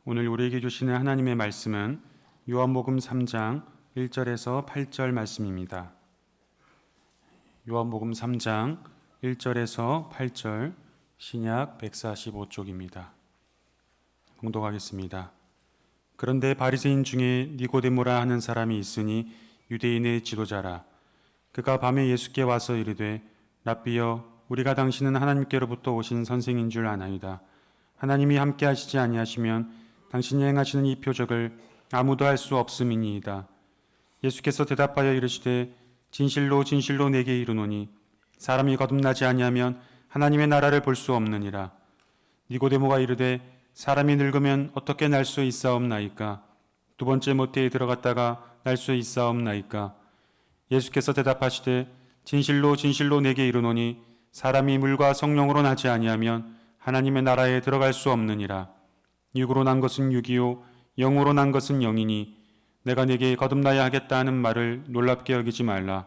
오늘 우리에게 주시는 하나님의 말씀은 요한복음 3장 1절에서 8절 말씀입니다. 요한복음 3장 1절에서 8절 신약 145쪽입니다. 봉독하겠습니다. 그런데 바리새인 중에 니고데모라 하는 사람이 있으니 유대인의 지도자라. 그가 밤에 예수께 와서 이르되 랍비여, 우리가 당신은 하나님께로부터 오신 선생인 줄 아나이다. 하나님이 함께 하시지 아니하시면 당신이 행하시는 이 표적을 아무도 할 수 없음이니이다. 예수께서 대답하여 이르시되 진실로 진실로 내게 이르노니 사람이 거듭나지 아니하면 하나님의 나라를 볼 수 없느니라. 니고데모가 이르되 사람이 늙으면 어떻게 날 수 있사옵나이까? 두 번째 모태에 들어갔다가 날 수 있사옵나이까? 예수께서 대답하시되 진실로 진실로 내게 이르노니 사람이 물과 성령으로 나지 아니하면 하나님의 나라에 들어갈 수 없느니라. 육으로 난 것은 육이요 영으로 난 것은 영이니 내가 네게 거듭나야 하겠다 하는 말을 놀랍게 여기지 말라.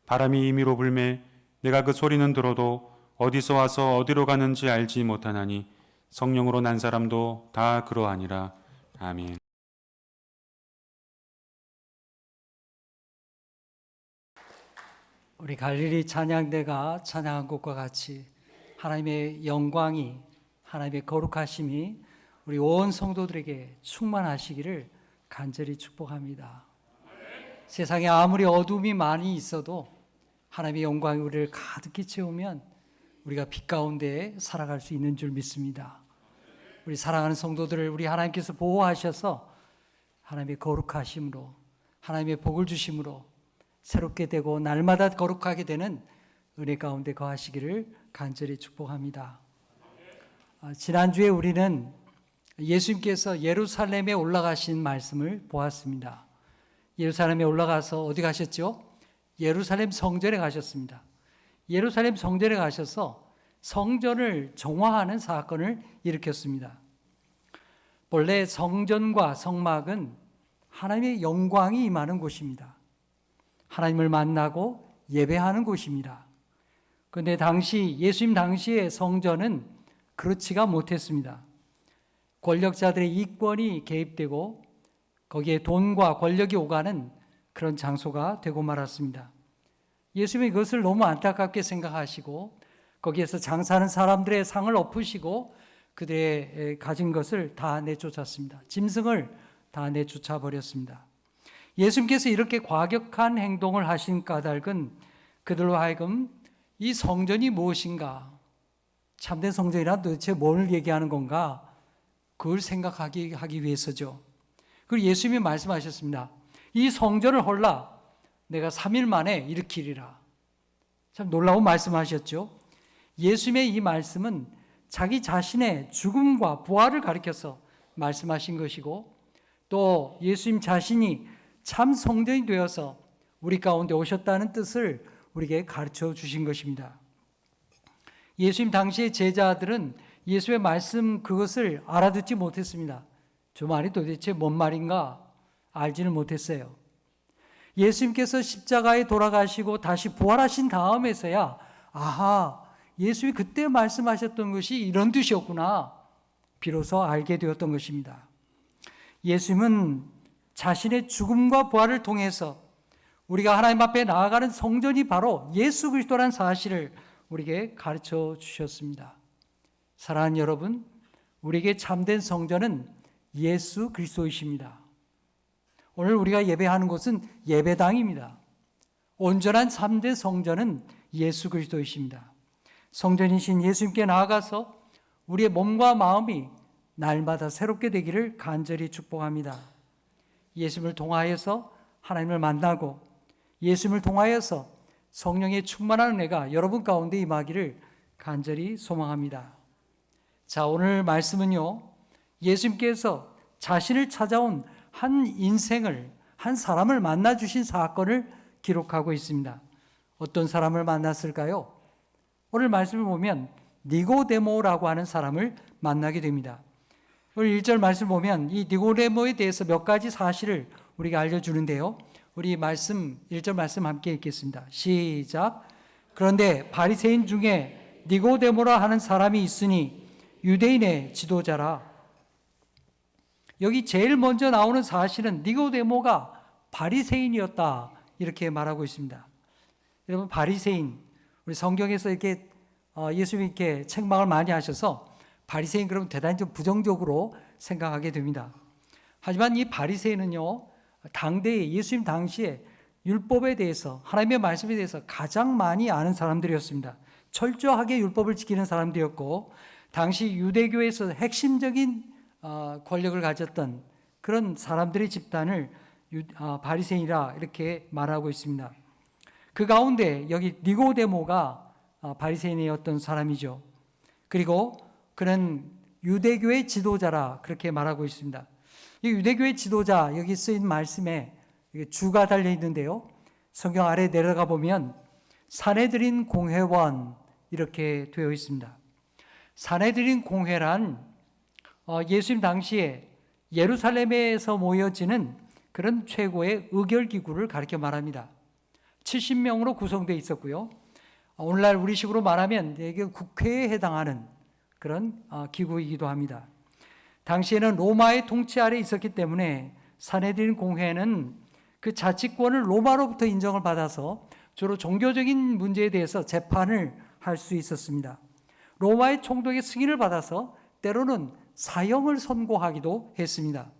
바람이 임의로 불매 내가 그 소리는 들어도 어디서 와서 어디로 가는지 알지 못하나니 성령으로 난 사람도 다 그러하니라. 아멘. 우리 갈릴리 찬양대가 찬양한 것과 같이 하나님의 영광이, 하나님의 거룩하심이 우리 온 성도들에게 충만하시기를 간절히 축복합니다. 세상에 아무리 어둠이 많이 있어도 하나님의 영광이 우리를 가득히 채우면 우리가 빛 가운데 살아갈 수 있는 줄 믿습니다. 우리 사랑하는 성도들을 우리 하나님께서 보호하셔서 하나님의 거룩하심으로, 하나님의 복을 주심으로 새롭게 되고 날마다 거룩하게 되는 은혜 가운데 거하시기를 간절히 축복합니다. 지난주에 우리는 예수님께서 예루살렘에 올라가신 말씀을 보았습니다. 예루살렘에 올라가서 어디 가셨죠? 예루살렘 성전에 가셨습니다. 예루살렘 성전에 가셔서 성전을 정화하는 사건을 일으켰습니다. 본래 성전과 성막은 하나님의 영광이 임하는 곳입니다. 하나님을 만나고 예배하는 곳입니다. 그런데 예수님 당시의 성전은 그렇지가 못했습니다. 권력자들의 이권이 개입되고 거기에 돈과 권력이 오가는 그런 장소가 되고 말았습니다. 예수님이 그것을 너무 안타깝게 생각하시고 거기에서 장사하는 사람들의 상을 엎으시고 그들의 가진 것을 다 내쫓았습니다. 짐승을 다 내쫓아 버렸습니다. 예수님께서 이렇게 과격한 행동을 하신 까닭은 그들로 하여금 이 성전이 무엇인가, 참된 성전이란 도대체 뭘 얘기하는 건가, 그걸 생각하기 위해서죠. 그리고 예수님이 말씀하셨습니다. 이 성전을 헐라 내가 3일 만에 일으키리라. 참 놀라운 말씀하셨죠. 예수님의 이 말씀은 자기 자신의 죽음과 부활을 가리켜서 말씀하신 것이고, 또 예수님 자신이 참 성전이 되어서 우리 가운데 오셨다는 뜻을 우리에게 가르쳐 주신 것입니다. 예수님 당시의 제자들은 예수의 말씀 그것을 알아듣지 못했습니다. 저 말이 도대체 뭔 말인가 알지는 못했어요. 예수님께서 십자가에 돌아가시고 다시 부활하신 다음에서야 아하, 예수님이 그때 말씀하셨던 것이 이런 뜻이었구나 비로소 알게 되었던 것입니다. 예수님은 자신의 죽음과 부활을 통해서 우리가 하나님 앞에 나아가는 성전이 바로 예수 그리스도라는 사실을 우리에게 가르쳐 주셨습니다. 사랑하는 여러분, 우리에게 참된 성전은 예수 그리스도이십니다. 오늘 우리가 예배하는 곳은 예배당입니다. 온전한 참된 성전은 예수 그리스도이십니다. 성전이신 예수님께 나아가서 우리의 몸과 마음이 날마다 새롭게 되기를 간절히 축복합니다. 예수님을 통하여서 하나님을 만나고 예수님을 통하여서 성령의 충만한 은혜가 여러분 가운데 임하기를 간절히 소망합니다. 자, 오늘 말씀은요, 예수님께서 자신을 찾아온 한 인생을, 한 사람을 만나 주신 사건을 기록하고 있습니다. 어떤 사람을 만났을까요? 오늘 말씀을 보면 니고데모라고 하는 사람을 만나게 됩니다. 오늘 1절 말씀을 보면 이 니고데모에 대해서 몇 가지 사실을 우리가 알려주는데요. 우리 1절 말씀 함께 읽겠습니다. 시작. 그런데 바리새인 중에 니고데모라 하는 사람이 있으니 유대인의 지도자라. 여기 제일 먼저 나오는 사실은 니고데모가 바리새인이었다 이렇게 말하고 있습니다. 여러분, 바리새인, 우리 성경에서 이렇게 예수님이 이렇게 책망을 많이 하셔서 바리새인 그러면 대단히 좀 부정적으로 생각하게 됩니다. 하지만 이 바리새인은요, 당대에 예수님 당시에 율법에 대해서, 하나님의 말씀에 대해서 가장 많이 아는 사람들이었습니다. 철저하게 율법을 지키는 사람들이었고, 당시 유대교에서 핵심적인 권력을 가졌던 그런 사람들의 집단을 바리새인이라 이렇게 말하고 있습니다. 그 가운데 여기 니고데모가 바리새인이었던 사람이죠. 그리고 그는 유대교의 지도자라 그렇게 말하고 있습니다. 이 유대교의 지도자, 여기 쓰인 말씀에 주가 달려 있는데요, 성경 아래 내려가 보면 사내들인 공회원 이렇게 되어 있습니다. 사내들인 공회란 예수님 당시에 예루살렘에서 모여지는 그런 최고의 의결기구를 가리켜 말합니다. 70명으로 구성되어 있었고요, 오늘날 우리식으로 말하면 이게 국회에 해당하는 그런 기구이기도 합니다. 당시에는 로마의 통치 아래 있었기 때문에 사내들인 공회는 그 자치권을 로마로부터 인정을 받아서 주로 종교적인 문제에 대해서 재판을 할 수 있었습니다. 로마의 총독의 승인을 받아서 때로는 사형을 선고하기도 했습니다.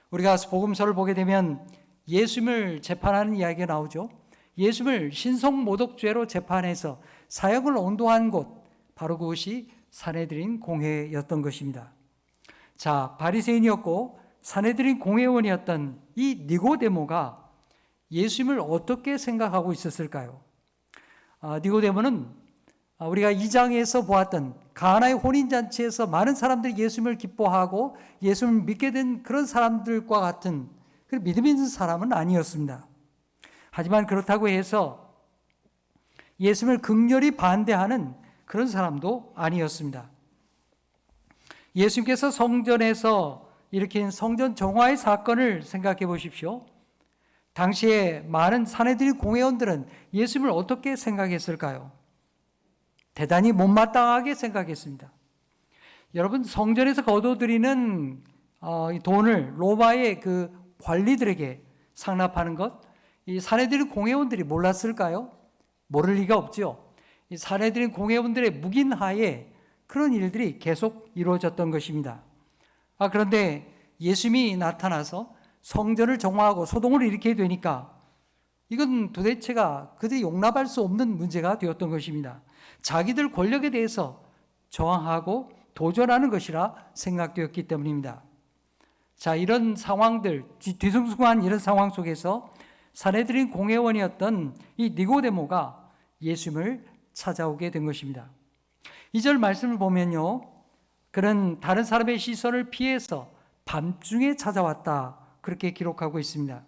우리가 복음서를 보게 되면 예수님을 재판하는 이야기가 나오죠. 예수님을 신성모독죄로 재판해서 사형을 온도한 곳, 바로 그것이 사내들인 공회였던 것입니다. 자, 바리새인이었고 사내들인 공회원이었던 이 니고데모가 예수님을 어떻게 생각하고 있었을까요? 니고데모는 우리가 2장에서 보았던 가나의 혼인잔치에서 많은 사람들이 예수님을 기뻐하고 예수님을 믿게 된 그런 사람들과 같은 그런 믿음 있는 사람은 아니었습니다. 하지만 그렇다고 해서 예수님을 극렬히 반대하는 그런 사람도 아니었습니다. 예수님께서 성전에서 일으킨 성전 정화의 사건을 생각해 보십시오. 당시에 많은 사내들인 공회원들은 예수님을 어떻게 생각했을까요? 대단히 못마땅하게 생각했습니다. 여러분, 성전에서 거둬들이는 돈을 로마의 그 관리들에게 상납하는 것, 이 사내들인 공회원들이 몰랐을까요? 모를 리가 없죠. 이 사내들인 공회원들의 묵인하에 그런 일들이 계속 이루어졌던 것입니다. 그런데 예수님이 나타나서 성전을 정화하고 소동을 일으키게 되니까 이건 도대체가 그들이 용납할 수 없는 문제가 되었던 것입니다. 자기들 권력에 대해서 저항하고 도전하는 것이라 생각되었기 때문입니다. 자, 이런 상황들, 뒤숭숭한 이런 상황 속에서 사내들인 공회원이었던 이 니고데모가 예수님을 찾아오게 된 것입니다. 2절 말씀을 보면요, 그는 다른 사람의 시선을 피해서 밤중에 찾아왔다 그렇게 기록하고 있습니다.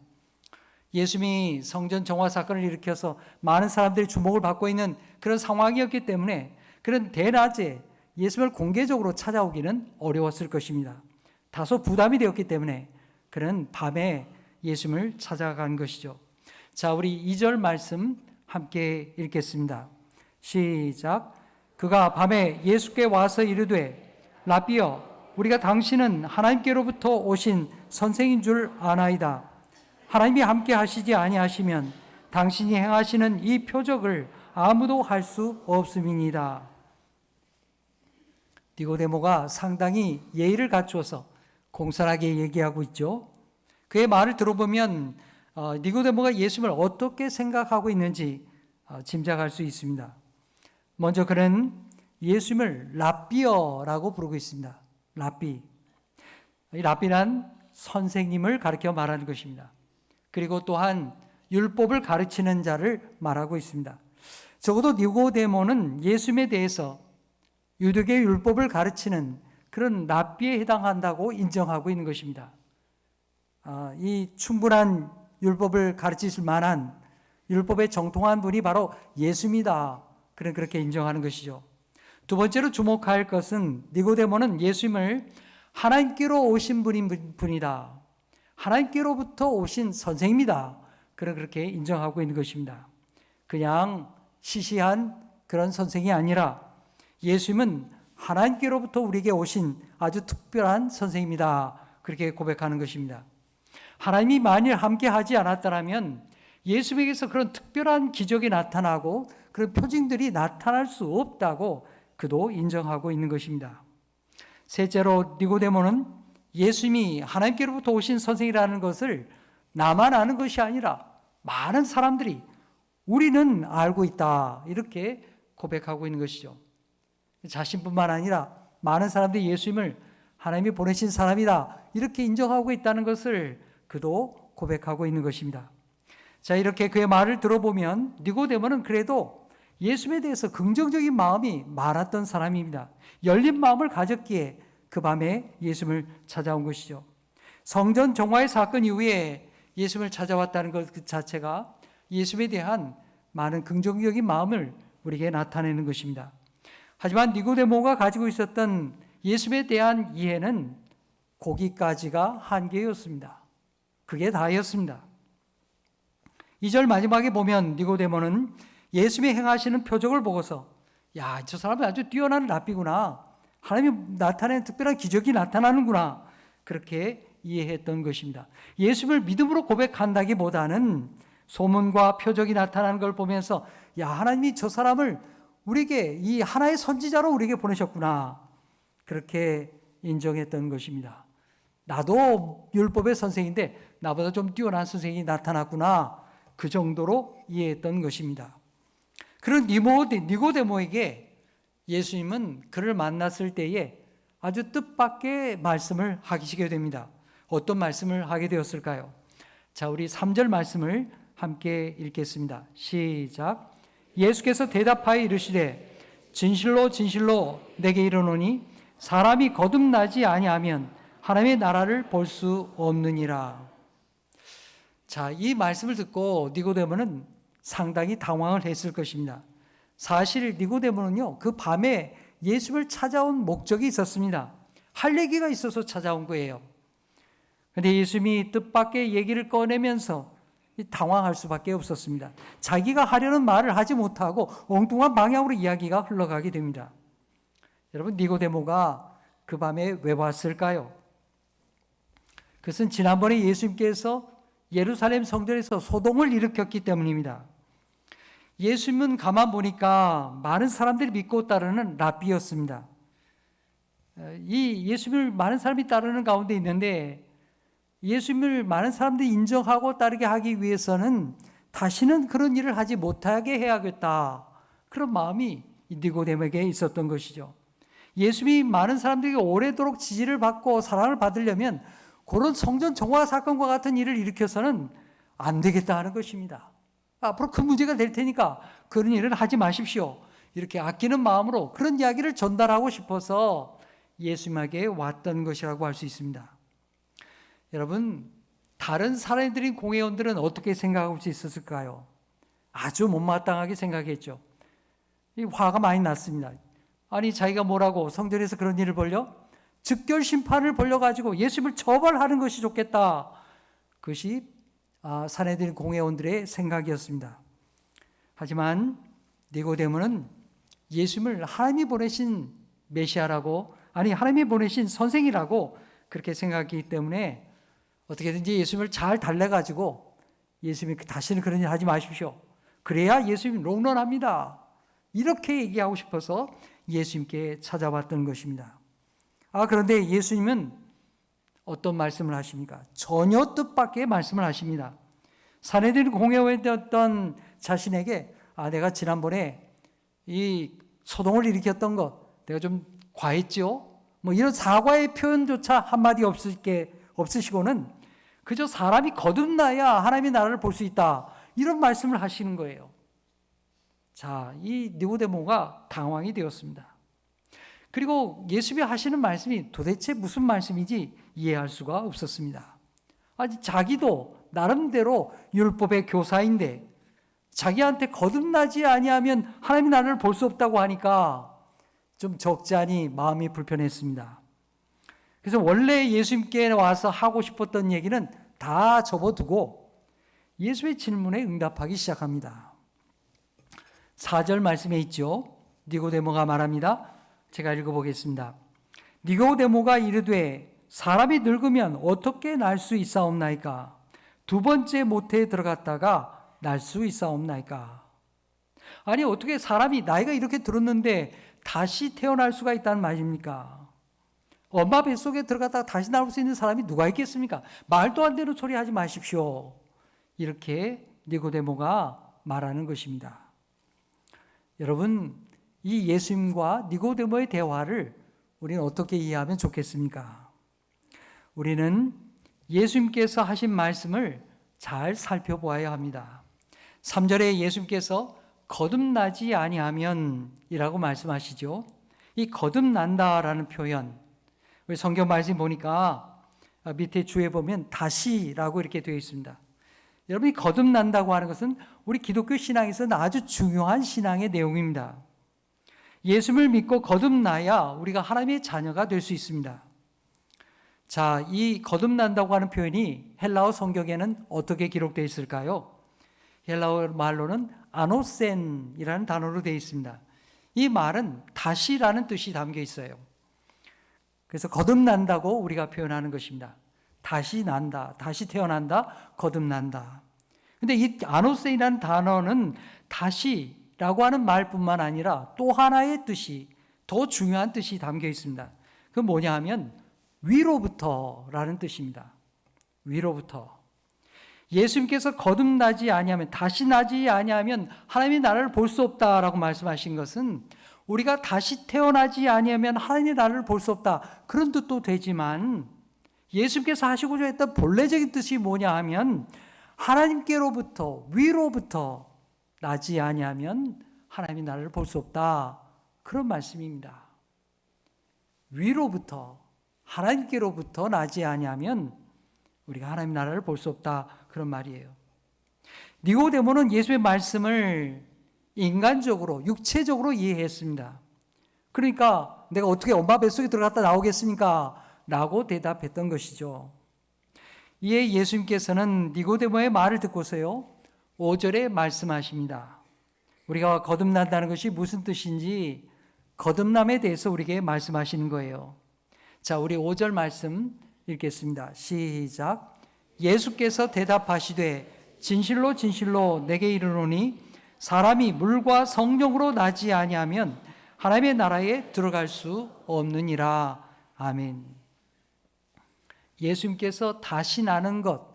예수님이 성전 정화 사건을 일으켜서 많은 사람들이 주목을 받고 있는 그런 상황이었기 때문에 그런 대낮에 예수님을 공개적으로 찾아오기는 어려웠을 것입니다. 다소 부담이 되었기 때문에 그는 밤에 예수님을 찾아간 것이죠. 자, 우리 2절 말씀 함께 읽겠습니다. 시작. 그가 밤에 예수께 와서 이르되 라비여, 우리가 당신은 하나님께로부터 오신 선생인 줄 아나이다. 하나님이 함께 하시지 아니하시면 당신이 행하시는 이 표적을 아무도 할 수 없음이니이다. 니고데모가 상당히 예의를 갖추어서 공손하게 얘기하고 있죠. 그의 말을 들어보면 니고데모가 예수님을 어떻게 생각하고 있는지 짐작할 수 있습니다. 먼저 그는 예수님을 랍비어라고 부르고 있습니다. 랍비. 이 랍비란 선생님을 가리켜 말하는 것입니다. 그리고 또한 율법을 가르치는 자를 말하고 있습니다. 적어도 니고데모는 예수님에 대해서 유대교의 율법을 가르치는 그런 랍비에 해당한다고 인정하고 있는 것입니다. 이 충분한 율법을 가르치실 만한 율법에 정통한 분이 바로 예수입니다. 그렇게 인정하는 것이죠. 두 번째로 주목할 것은 니고데모는 예수님을 하나님께로 오신 분이다. 하나님께로부터 오신 선생입니다. 그렇게 인정하고 있는 것입니다. 그냥 시시한 그런 선생이 아니라 예수님은 하나님께로부터 우리에게 오신 아주 특별한 선생입니다. 그렇게 고백하는 것입니다. 하나님이 만일 함께 하지 않았더라면 예수님에게서 그런 특별한 기적이 나타나고 그런 표징들이 나타날 수 없다고 그도 인정하고 있는 것입니다. 셋째로 니고데모는 예수님이 하나님께로부터 오신 선생이라는 것을 나만 아는 것이 아니라 많은 사람들이 우리는 알고 있다 이렇게 고백하고 있는 것이죠. 자신뿐만 아니라 많은 사람들이 예수님을 하나님이 보내신 사람이다 이렇게 인정하고 있다는 것을 그도 고백하고 있는 것입니다. 자, 이렇게 그의 말을 들어보면 니고데모는 그래도 예수님에 대해서 긍정적인 마음이 많았던 사람입니다. 열린 마음을 가졌기에 그 밤에 예수님을 찾아온 것이죠. 성전 정화의 사건 이후에 예수님을 찾아왔다는 것 자체가 예수님에 대한 많은 긍정적인 마음을 우리에게 나타내는 것입니다. 하지만 니고데모가 가지고 있었던 예수님에 대한 이해는 거기까지가 한계였습니다. 그게 다였습니다. 2절 마지막에 보면 니고데모는 예수님이 행하시는 표적을 보고서 야, 저 사람은 아주 뛰어난 랍비구나. 하나님이 나타내는 특별한 기적이 나타나는구나. 그렇게 이해했던 것입니다. 예수님을 믿음으로 고백한다기보다는 소문과 표적이 나타나는 걸 보면서 야, 하나님이 저 사람을 우리에게 이 하나의 선지자로 우리에게 보내셨구나. 그렇게 인정했던 것입니다. 나도 율법의 선생인데 나보다 좀 뛰어난 선생이 나타났구나. 그 정도로 이해했던 것입니다. 그런 니고데모에게 예수님은 그를 만났을 때에 아주 뜻밖의 말씀을 하시게 됩니다. 어떤 말씀을 하게 되었을까요? 자, 우리 3절 말씀을 함께 읽겠습니다. 시작. 예수께서 대답하여 이르시되 진실로 진실로 내게 이르노니 사람이 거듭나지 아니하면 하나님의 나라를 볼 수 없느니라. 자, 이 말씀을 듣고 니고데모는 상당히 당황을 했을 것입니다. 사실 니고데모는요, 그 밤에 예수를 찾아온 목적이 있었습니다. 할 얘기가 있어서 찾아온 거예요. 그런데 예수님이 뜻밖의 얘기를 꺼내면서 당황할 수밖에 없었습니다. 자기가 하려는 말을 하지 못하고 엉뚱한 방향으로 이야기가 흘러가게 됩니다. 여러분, 니고데모가 그 밤에 왜 왔을까요? 그것은 지난번에 예수님께서 예루살렘 성전에서 소동을 일으켰기 때문입니다. 예수님은 가만 보니까 많은 사람들이 믿고 따르는 랍비였습니다. 이 예수님을 많은 사람이 따르는 가운데 있는데 예수님을 많은 사람들이 인정하고 따르게 하기 위해서는 다시는 그런 일을 하지 못하게 해야겠다. 그런 마음이 니고데모에게 있었던 것이죠. 예수님이 많은 사람들에게 오래도록 지지를 받고 사랑을 받으려면 그런 성전 정화 사건과 같은 일을 일으켜서는 안 되겠다 하는 것입니다. 앞으로 큰 문제가 될 테니까 그런 일을 하지 마십시오. 이렇게 아끼는 마음으로 그런 이야기를 전달하고 싶어서 예수님에게 왔던 것이라고 할 수 있습니다. 여러분, 다른 사람들인 공회원들은 어떻게 생각하고 있었을까요? 아주 못마땅하게 생각했죠. 이 화가 많이 났습니다. 아니, 자기가 뭐라고 성전에서 그런 일을 벌려? 즉결 심판을 벌려가지고 예수님을 처벌하는 것이 좋겠다. 그것이 사내들인 공회원들의 생각이었습니다. 하지만 니고데모는 예수님을 하나님이 보내신 메시아라고, 아니 하나님이 보내신 선생이라고 그렇게 생각했기 때문에 어떻게든지 예수님을 잘 달래가지고 예수님이 다시는 그런 일 하지 마십시오. 그래야 예수님이 롱런합니다. 이렇게 얘기하고 싶어서 예수님께 찾아왔던 것입니다. 그런데 예수님은 어떤 말씀을 하십니까? 전혀 뜻밖의 말씀을 하십니다. 사내들인 공회원이었던 자신에게 내가 지난번에 이 소동을 일으켰던 것 내가 좀 과했죠? 뭐 이런 사과의 표현조차 한마디 없으시고는 그저 사람이 거듭나야 하나님의 나라를 볼 수 있다. 이런 말씀을 하시는 거예요. 자, 이 니고데모가 당황이 되었습니다. 그리고 예수님이 하시는 말씀이 도대체 무슨 말씀인지 이해할 수가 없었습니다. 아니, 자기도 나름대로 율법의 교사인데 자기한테 거듭나지 아니하면 하나님의 나라를 볼 수 없다고 하니까 좀 적잖이 마음이 불편했습니다. 그래서 원래 예수님께 와서 하고 싶었던 얘기는 다 접어두고 예수의 질문에 응답하기 시작합니다. 4절 말씀에 있죠. 니고데모가 말합니다. 제가 읽어보겠습니다. 니고데모가 이르되 사람이 늙으면 어떻게 날 수 있사옵나이까? 두 번째 모태에 들어갔다가 날 수 있사옵나이까? 아니, 어떻게 사람이 나이가 이렇게 들었는데 다시 태어날 수가 있다는 말입니까? 엄마 뱃속에 들어갔다가 다시 나올 수 있는 사람이 누가 있겠습니까? 말도 안 되는 소리 하지 마십시오. 이렇게 니고데모가 말하는 것입니다. 여러분, 이 예수님과 니고데모의 대화를 우리는 어떻게 이해하면 좋겠습니까? 우리는 예수님께서 하신 말씀을 잘 살펴보아야 합니다. 3절에 예수님께서 거듭나지 아니하면 이라고 말씀하시죠. 이 거듭난다라는 표현, 우리 성경 말씀 보니까 밑에 주에 보면 다시라고 이렇게 되어 있습니다. 여러분이 거듭난다고 하는 것은 우리 기독교 신앙에서는 아주 중요한 신앙의 내용입니다. 예수를 믿고 거듭나야 우리가 하나님의 자녀가 될 수 있습니다. 자, 이 거듭난다고 하는 표현이 헬라어 성경에는 어떻게 기록되어 있을까요? 헬라어 말로는 아노센이라는 단어로 되어 있습니다. 이 말은 다시라는 뜻이 담겨 있어요. 그래서 거듭난다고 우리가 표현하는 것입니다. 다시 난다, 다시 태어난다, 거듭난다. 근데 이 아노센이라는 단어는 다시라고 하는 말뿐만 아니라 또 하나의 뜻이, 더 중요한 뜻이 담겨 있습니다. 그건 뭐냐 하면 위로부터라는 뜻입니다. 위로부터. 예수님께서 거듭나지 아니하면, 다시 나지 아니하면 하나님의 나라를 볼 수 없다라고 말씀하신 것은 우리가 다시 태어나지 아니하면 하나님의 나라를 볼 수 없다, 그런 뜻도 되지만 예수님께서 하시고자 했던 본래적인 뜻이 뭐냐 하면 하나님께로부터, 위로부터 나지 아니하면 하나님의 나라를 볼 수 없다, 그런 말씀입니다. 위로부터, 하나님께로부터 나지 아니하면 우리가 하나님의 나라를 볼 수 없다, 그런 말이에요. 니고데모는 예수의 말씀을 인간적으로, 육체적으로 이해했습니다. 그러니까 내가 어떻게 엄마 뱃속에 들어갔다 나오겠습니까? 라고 대답했던 것이죠. 이에 예수님께서는 니고데모의 말을 듣고서요, 5절에 말씀하십니다. 우리가 거듭난다는 것이 무슨 뜻인지 거듭남에 대해서 우리에게 말씀하시는 거예요. 자, 우리 5절 말씀 읽겠습니다. 시작. 예수께서 대답하시되 진실로 진실로 내게 이르노니 사람이 물과 성령으로 나지 아니하면 하나님의 나라에 들어갈 수 없느니라. 아멘. 예수님께서 다시 나는 것,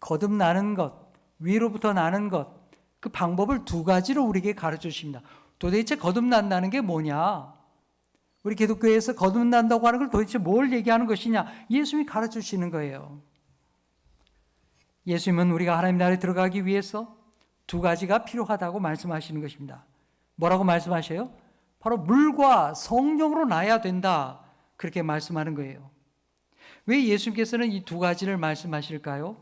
거듭나는 것, 위로부터 나는 것, 그 방법을 두 가지로 우리에게 가르쳐 주십니다. 도대체 거듭난다는 게 뭐냐? 우리 기독교에서 거듭난다고 하는 걸 도대체 뭘 얘기하는 것이냐? 예수님이 가르쳐 주시는 거예요. 예수님은 우리가 하나님 나라에 들어가기 위해서 두 가지가 필요하다고 말씀하시는 것입니다. 뭐라고 말씀하셔요? 바로 물과 성령으로 나야 된다, 그렇게 말씀하는 거예요. 왜 예수님께서는 이 두 가지를 말씀하실까요?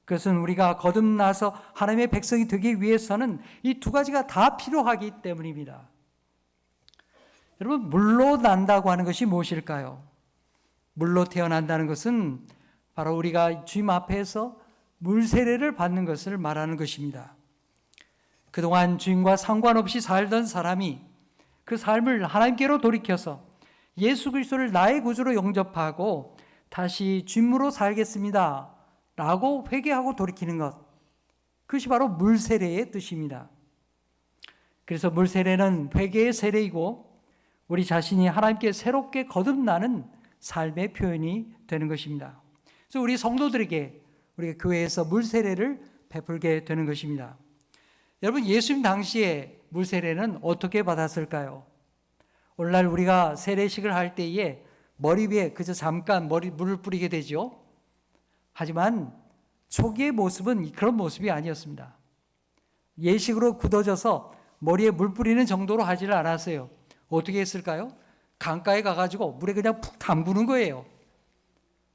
그것은 우리가 거듭나서 하나님의 백성이 되기 위해서는 이 두 가지가 다 필요하기 때문입니다. 여러분, 물로 난다고 하는 것이 무엇일까요? 물로 태어난다는 것은 바로 우리가 주님 앞에서 물 세례를 받는 것을 말하는 것입니다. 그동안 주님과 상관없이 살던 사람이 그 삶을 하나님께로 돌이켜서 예수 그리스도를 나의 구주로 영접하고 다시 주님으로 살겠습니다 라고 회개하고 돌이키는 것, 그것이 바로 물 세례의 뜻입니다. 그래서 물 세례는 회개의 세례이고 우리 자신이 하나님께 새롭게 거듭나는 삶의 표현이 되는 것입니다. 그래서 우리 성도들에게 우리가 교회에서 물 세례를 베풀게 되는 것입니다. 여러분, 예수님 당시에 물 세례는 어떻게 받았을까요? 오늘날 우리가 세례식을 할 때에 머리 위에 그저 잠깐 물을 뿌리게 되죠. 하지만 초기의 모습은 그런 모습이 아니었습니다. 예식으로 굳어져서 머리에 물 뿌리는 정도로 하지를 않았어요. 어떻게 했을까요? 강가에 가가지고 물에 그냥 푹 담그는 거예요.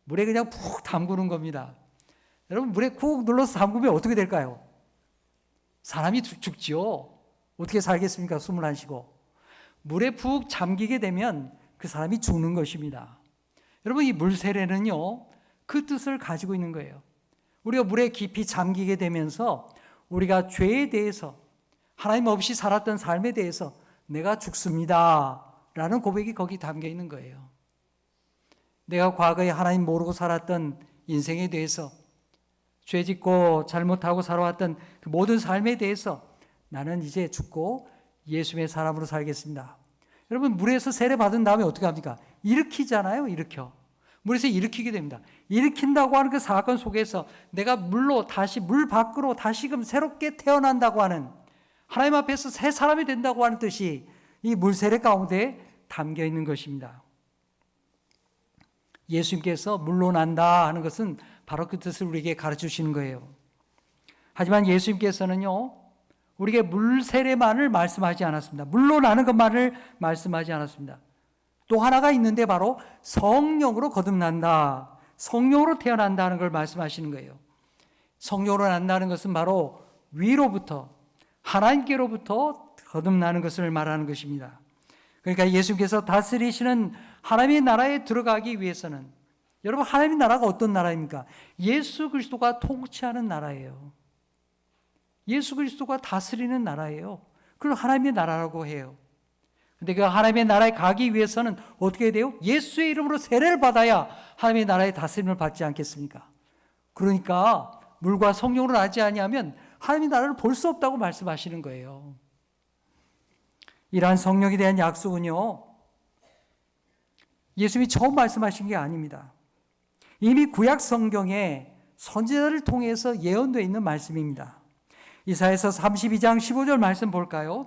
물에 그냥 푹 담그는 겁니다. 여러분, 물에 쿡 눌러서 담그면 어떻게 될까요? 사람이 죽지요. 어떻게 살겠습니까? 숨을 안 쉬고. 물에 푹 잠기게 되면 그 사람이 죽는 것입니다. 여러분, 이 물 세례는요, 그 뜻을 가지고 있는 거예요. 우리가 물에 깊이 잠기게 되면서 우리가 죄에 대해서, 하나님 없이 살았던 삶에 대해서 내가 죽습니다 라는 고백이 거기 담겨 있는 거예요. 내가 과거에 하나님 모르고 살았던 인생에 대해서, 죄 짓고 잘못하고 살아왔던 그 모든 삶에 대해서 나는 이제 죽고 예수님의 사람으로 살겠습니다. 여러분, 물에서 세례 받은 다음에 어떻게 합니까? 일으키잖아요. 일으켜. 물에서 일으키게 됩니다. 일으킨다고 하는 그 사건 속에서 내가 물로 다시, 물 밖으로 다시금 새롭게 태어난다고 하는, 하나님 앞에서 새 사람이 된다고 하는 뜻이 이 물세례 가운데 담겨 있는 것입니다. 예수님께서 물로 난다 하는 것은 바로 그 뜻을 우리에게 가르쳐 주시는 거예요. 하지만 예수님께서는요, 우리에게 물세례만을 말씀하지 않았습니다. 물로 나는 것만을 말씀하지 않았습니다. 또 하나가 있는데 바로 성령으로 거듭난다, 성령으로 태어난다는 걸 말씀하시는 거예요. 성령으로 난다는 것은 바로 위로부터, 하나님께로부터 거듭나는 것을 말하는 것입니다. 그러니까 예수님께서 다스리시는 하나님의 나라에 들어가기 위해서는, 여러분, 하나님의 나라가 어떤 나라입니까? 예수 그리스도가 통치하는 나라예요. 예수 그리스도가 다스리는 나라예요. 그걸 하나님의 나라라고 해요. 근데 그 하나님의 나라에 가기 위해서는 어떻게 돼요? 예수의 이름으로 세례를 받아야 하나님의 나라의 다스림을 받지 않겠습니까? 그러니까 물과 성령으로 나지 아니하면 하나님의 나라를 볼 수 없다고 말씀하시는 거예요. 이러한 성령에 대한 약속은요, 예수님이 처음 말씀하신 게 아닙니다. 이미 구약 성경에 선지자를 통해서 예언되어 있는 말씀입니다. 이사야서 32장 15절 말씀 볼까요?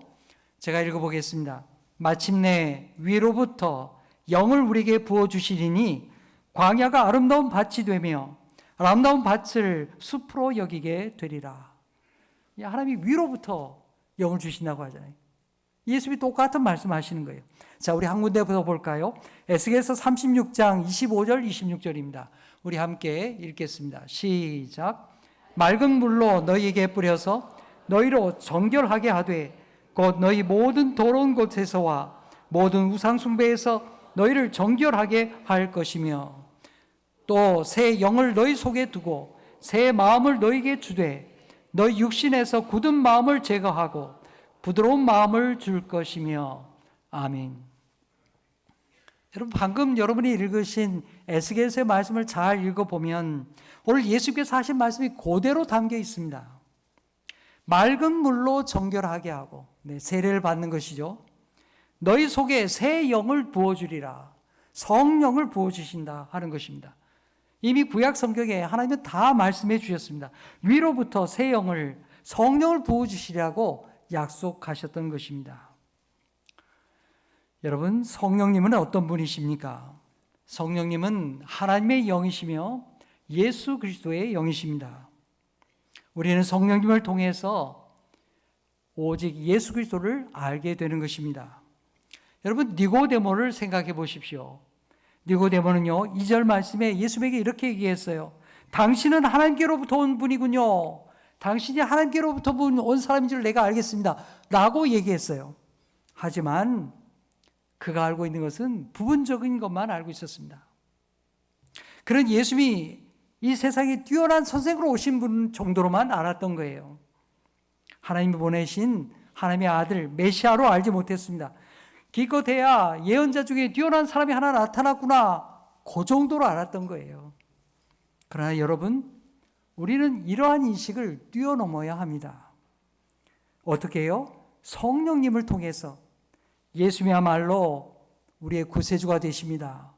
제가 읽어보겠습니다. 마침내 위로부터 영을 우리에게 부어주시리니 광야가 아름다운 밭이 되며 아름다운 밭을 숲으로 여기게 되리라. 하나님이 위로부터 영을 주신다고 하잖아요. 예수님이 똑같은 말씀하시는 거예요. 자, 우리 한 군데부터 볼까요? 에스겔서 36장 25절 26절입니다. 우리 함께 읽겠습니다. 시작. 맑은 물로 너희에게 뿌려서 너희로 정결하게 하되 곧 너희 모든 더러운 곳에서와 모든 우상 숭배에서 너희를 정결하게 할 것이며 또 새 영을 너희 속에 두고 새 마음을 너희에게 주되 너희 육신에서 굳은 마음을 제거하고 부드러운 마음을 줄 것이며. 아멘. 여러분, 방금 여러분이 읽으신 에스겔서의 말씀을 잘 읽어보면 오늘 예수께서 하신 말씀이 그대로 담겨 있습니다. 맑은 물로 정결하게 하고, 세례를 받는 것이죠. 너희 속에 새 영을 부어주리라, 성령을 부어주신다 하는 것입니다. 이미 구약 성경에 하나님은 다 말씀해 주셨습니다. 위로부터 새 영을, 성령을 부어주시라고 약속하셨던 것입니다. 여러분, 성령님은 어떤 분이십니까? 성령님은 하나님의 영이시며 예수 그리스도의 영이십니다. 우리는 성령님을 통해서 오직 예수 그리스도를 알게 되는 것입니다. 여러분, 니고데모를 생각해 보십시오. 니고데모는요, 2절 말씀에 예수에게 이렇게 얘기했어요. 당신은 하나님께로부터 온 분이군요. 당신이 하나님께로부터 온 사람인 줄 내가 알겠습니다 라고 얘기했어요. 하지만 그가 알고 있는 것은 부분적인 것만 알고 있었습니다. 그런 예수님이 이 세상에 뛰어난 선생으로 오신 분 정도로만 알았던 거예요. 하나님이 보내신 하나님의 아들 메시아로 알지 못했습니다. 기껏해야 예언자 중에 뛰어난 사람이 하나 나타났구나, 그 정도로 알았던 거예요. 그러나 여러분, 우리는 이러한 인식을 뛰어넘어야 합니다. 어떻게 해요? 성령님을 통해서 예수님이야말로 우리의 구세주가 되십니다.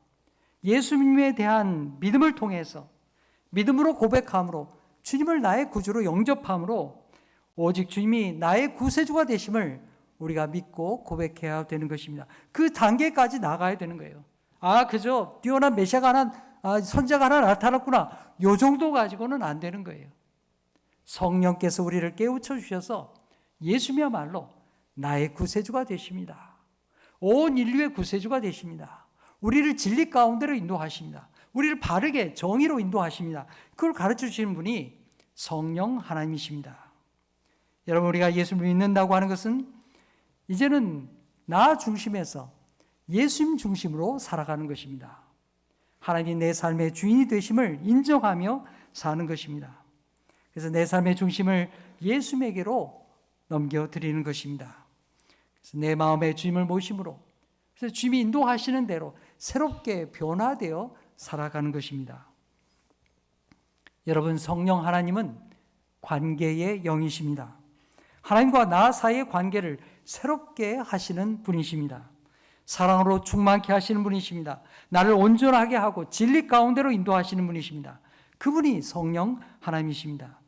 예수님에 대한 믿음을 통해서, 믿음으로 고백함으로, 주님을 나의 구주로 영접함으로 오직 주님이 나의 구세주가 되심을 우리가 믿고 고백해야 되는 것입니다. 그 단계까지 나가야 되는 거예요. 그저 뛰어난 메시아가 하나, 선자가 하나 나타났구나, 요 정도 가지고는 안 되는 거예요. 성령께서 우리를 깨우쳐 주셔서 예수님이야말로 나의 구세주가 되십니다. 온 인류의 구세주가 되십니다. 우리를 진리 가운데로 인도하십니다. 우리를 바르게 정의로 인도하십니다. 그걸 가르쳐 주시는 분이 성령 하나님이십니다. 여러분, 우리가 예수를 믿는다고 하는 것은 이제는 나 중심에서 예수님 중심으로 살아가는 것입니다. 하나님이 내 삶의 주인이 되심을 인정하며 사는 것입니다. 그래서 내 삶의 중심을 예수님에게로 넘겨드리는 것입니다. 그래서 내 마음의 주님을 모심으로, 그래서 주님이 인도하시는 대로 새롭게 변화되어 살아가는 것입니다. 여러분, 성령 하나님은 관계의 영이십니다. 하나님과 나 사이의 관계를 새롭게 하시는 분이십니다. 사랑으로 충만케 하시는 분이십니다. 나를 온전하게 하고 진리 가운데로 인도하시는 분이십니다. 그분이 성령 하나님이십니다.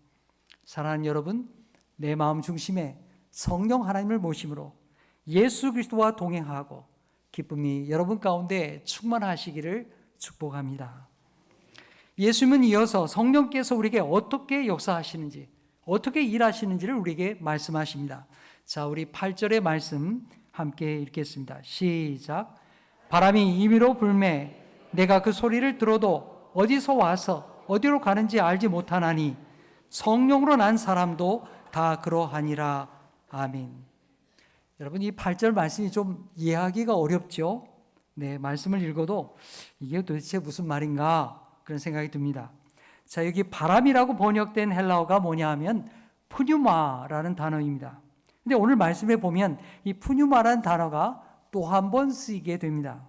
사랑하는 여러분, 내 마음 중심에 성령 하나님을 모심으로 예수 그리스도와 동행하고 기쁨이 여러분 가운데 충만하시기를 축복합니다. 예수님은 이어서 성령께서 우리에게 어떻게 역사하시는지, 어떻게 일하시는지를 우리에게 말씀하십니다. 자, 우리 8절의 말씀 함께 읽겠습니다. 시작. 바람이 임의로 불매 내가 그 소리를 들어도 어디서 와서 어디로 가는지 알지 못하나니 성령으로 난 사람도 다 그러하니라. 아멘. 여러분, 이 8절 말씀이 좀 이해하기가 어렵죠? 네, 말씀을 읽어도 이게 도대체 무슨 말인가 그런 생각이 듭니다. 자, 여기 바람이라고 번역된 헬라어가 뭐냐 하면 푸뉴마라는 단어입니다. 근데 오늘 말씀에 보면 이 푸뉴마라는 단어가 또 한 번 쓰이게 됩니다.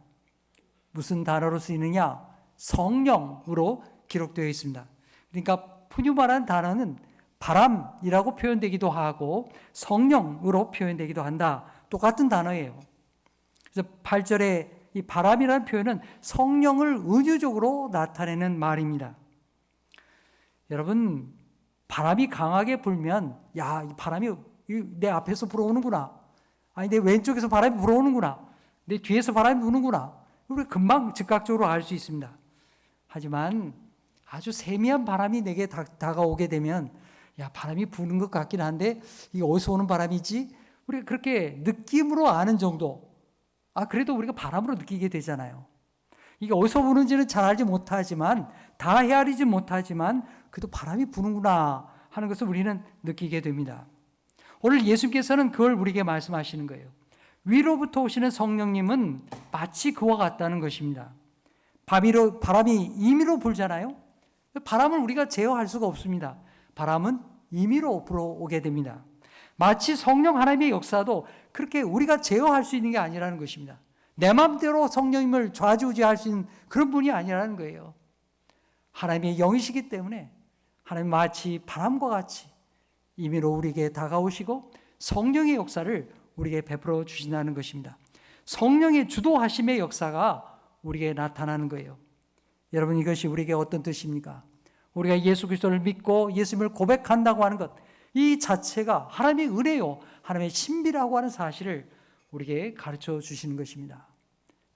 무슨 단어로 쓰이느냐? 성령으로 기록되어 있습니다. 그러니까 푸뉴마라는 단어는 바람이라고 표현되기도 하고 성령으로 표현되기도 한다. 똑같은 단어예요. 그래서 8절에 이 바람이라는 표현은 성령을 은유적으로 나타내는 말입니다. 여러분, 바람이 강하게 불면 야, 이 바람이 내 앞에서 불어오는구나. 아니, 내 왼쪽에서 바람이 불어오는구나. 내 뒤에서 바람이 부는구나. 우리가 금방 즉각적으로 알 수 있습니다. 하지만 아주 세미한 바람이 내게 다가오게 되면 야, 바람이 부는 것 같긴 한데 이게 어디서 오는 바람이지? 우리가 그렇게 느낌으로 아는 정도. 그래도 우리가 바람으로 느끼게 되잖아요. 이게 어디서 부는지는 잘 알지 못하지만, 다 헤아리지 못하지만 그래도 바람이 부는구나 하는 것을 우리는 느끼게 됩니다. 오늘 예수님께서는 그걸 우리에게 말씀하시는 거예요. 위로부터 오시는 성령님은 마치 그와 같다는 것입니다. 바람이 임의로 불잖아요. 바람을 우리가 제어할 수가 없습니다. 바람은 임의로 불어오게 됩니다. 마치 성령 하나님의 역사도 그렇게 우리가 제어할 수 있는 게 아니라는 것입니다. 내 마음대로 성령님을 좌지우지할 수 있는 그런 분이 아니라는 거예요. 하나님의 영이시기 때문에 하나님 마치 바람과 같이 임의로 우리에게 다가오시고 성령의 역사를 우리에게 베풀어 주신다는 것입니다. 성령의 주도하심의 역사가 우리에게 나타나는 거예요. 여러분, 이것이 우리에게 어떤 뜻입니까? 우리가 예수 그리스도를 믿고 예수님을 고백한다고 하는 것, 이 자체가 하나님의 은혜요, 하나님의 신비라고 하는 사실을 우리에게 가르쳐 주시는 것입니다.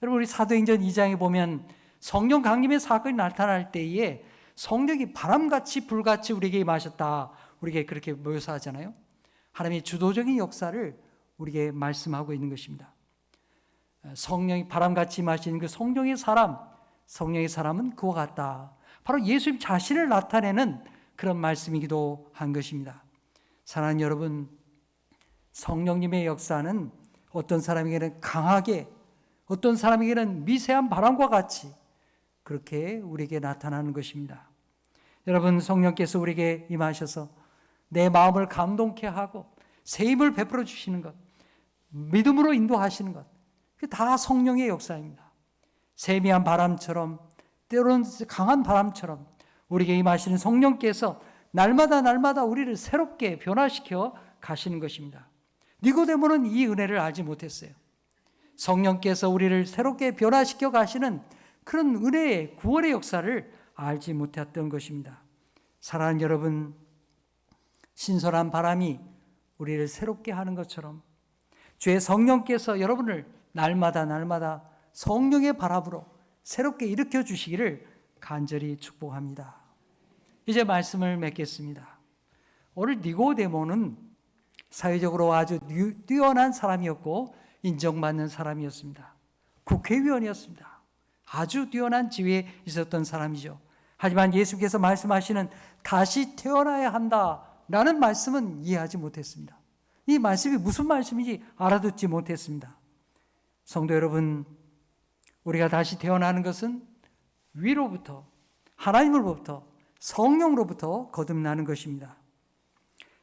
여러분, 우리 사도행전 2장에 보면 성령 강림의 사건이 나타날 때에 성령이 바람같이 불같이 우리에게 임하셨다, 우리에게 그렇게 묘사하잖아요. 하나님의 주도적인 역사를 우리에게 말씀하고 있는 것입니다. 성령이 바람같이 임하시는 그 성령의 사람은 그와 같다. 바로 예수님 자신을 나타내는 그런 말씀이기도 한 것입니다. 사랑하는 여러분, 성령님의 역사는 어떤 사람에게는 강하게, 어떤 사람에게는 미세한 바람과 같이 그렇게 우리에게 나타나는 것입니다. 여러분, 성령께서 우리에게 임하셔서 내 마음을 감동케 하고 새 힘을 베풀어 주시는 것, 믿음으로 인도하시는 것, 그게 다 성령의 역사입니다. 세미한 바람처럼, 때로는 강한 바람처럼 우리에게 임하시는 성령께서 날마다 우리를 새롭게 변화시켜 가시는 것입니다. 니고데모는 이 은혜를 알지 못했어요. 성령께서 우리를 새롭게 변화시켜 가시는 그런 은혜의 구원의 역사를 알지 못했던 것입니다. 사랑하는 여러분, 신선한 바람이 우리를 새롭게 하는 것처럼 주의 성령께서 여러분을 날마다 성령의 바람으로 새롭게 일으켜 주시기를 간절히 축복합니다. 이제 말씀을 맺겠습니다. 오늘 니고데모는 사회적으로 아주 뛰어난 사람이었고 인정받는 사람이었습니다. 국회의원이었습니다. 아주 뛰어난 지위에 있었던 사람이죠. 하지만 예수께서 말씀하시는 다시 태어나야 한다라는 말씀은 이해하지 못했습니다. 이 말씀이 무슨 말씀인지 알아듣지 못했습니다. 성도 여러분, 우리가 다시 태어나는 것은 위로부터, 하나님으로부터, 성령으로부터 거듭나는 것입니다.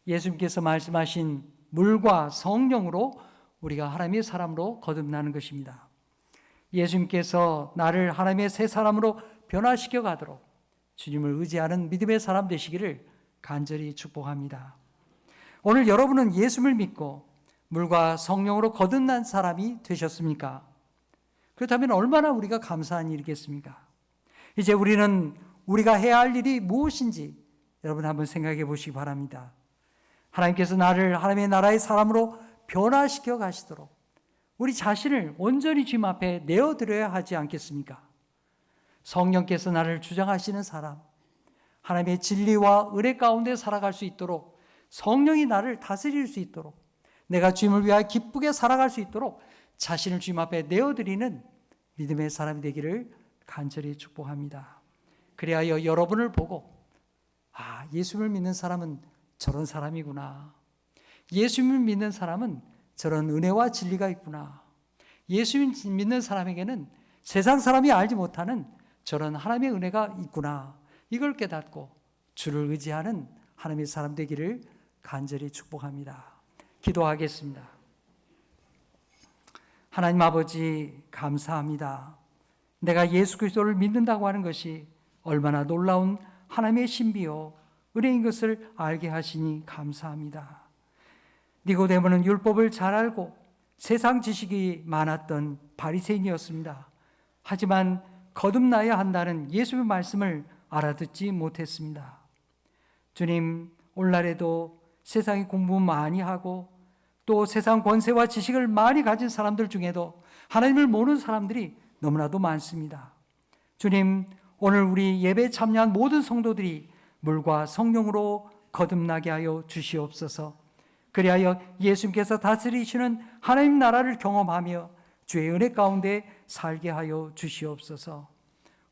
예수님께서 말씀하신 물과 성령으로 우리가 하나님의 사람으로 거듭나는 것입니다. 예수님께서 나를 하나님의 새 사람으로 변화시켜 가도록 주님을 의지하는 믿음의 사람 되시기를 간절히 축복합니다. 오늘 여러분은 예수를 믿고 물과 성령으로 거듭난 사람이 되셨습니까? 그렇다면 얼마나 우리가 감사한 일이겠습니까? 이제 우리는 우리가 해야 할 일이 무엇인지 여러분 한번 생각해 보시기 바랍니다. 하나님께서 나를 하나님의 나라의 사람으로 변화시켜 가시도록 우리 자신을 온전히 주님 앞에 내어드려야 하지 않겠습니까? 성령께서 나를 주장하시는 사람, 하나님의 진리와 은혜 가운데 살아갈 수 있도록 성령이 나를 다스릴 수 있도록 내가 주님을 위하여 기쁘게 살아갈 수 있도록 자신을 주님 앞에 내어드리는 믿음의 사람이 되기를 간절히 축복합니다. 그리하여 여러분을 보고 예수를 믿는 사람은 저런 사람이구나. 예수를 믿는 사람은 저런 은혜와 진리가 있구나. 예수 믿는 사람에게는 세상 사람이 알지 못하는 저런 하나님의 은혜가 있구나. 이걸 깨닫고 주를 의지하는 하나님의 사람 되기를 간절히 축복합니다. 기도하겠습니다. 하나님 아버지 감사합니다. 내가 예수 그리스도를 믿는다고 하는 것이 얼마나 놀라운 하나님의 신비요 은혜인 것을 알게 하시니 감사합니다. 니고데모는 율법을 잘 알고 세상 지식이 많았던 바리새인이었습니다. 하지만 거듭나야 한다는 예수의 말씀을 알아듣지 못했습니다. 주님, 오늘날에도 세상에 공부 많이 하고 또 세상 권세와 지식을 많이 가진 사람들 중에도 하나님을 모르는 사람들이 너무나도 많습니다. 주님, 오늘 우리 예배에 참여한 모든 성도들이 물과 성령으로 거듭나게 하여 주시옵소서. 그리하여 예수님께서 다스리시는 하나님 나라를 경험하며 주의 은혜 가운데 살게 하여 주시옵소서.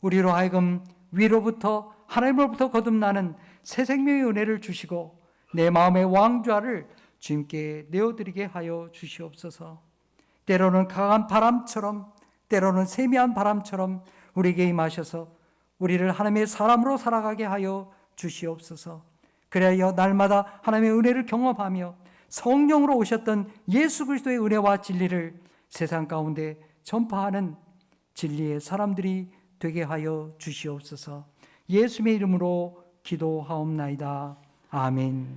우리로 하여금 위로부터 하나님으로부터 거듭나는 새 생명의 은혜를 주시고 내 마음의 왕좌를 주님께 내어드리게 하여 주시옵소서. 때로는 강한 바람처럼 때로는 세미한 바람처럼 우리에게 임하셔서 우리를 하나님의 사람으로 살아가게 하여 주시옵소서. 그래야 날마다 하나님의 은혜를 경험하며 성령으로 오셨던 예수 그리스도의 은혜와 진리를 세상 가운데 전파하는 진리의 사람들이 되게 하여 주시옵소서. 예수님의 이름으로 기도하옵나이다. 아멘.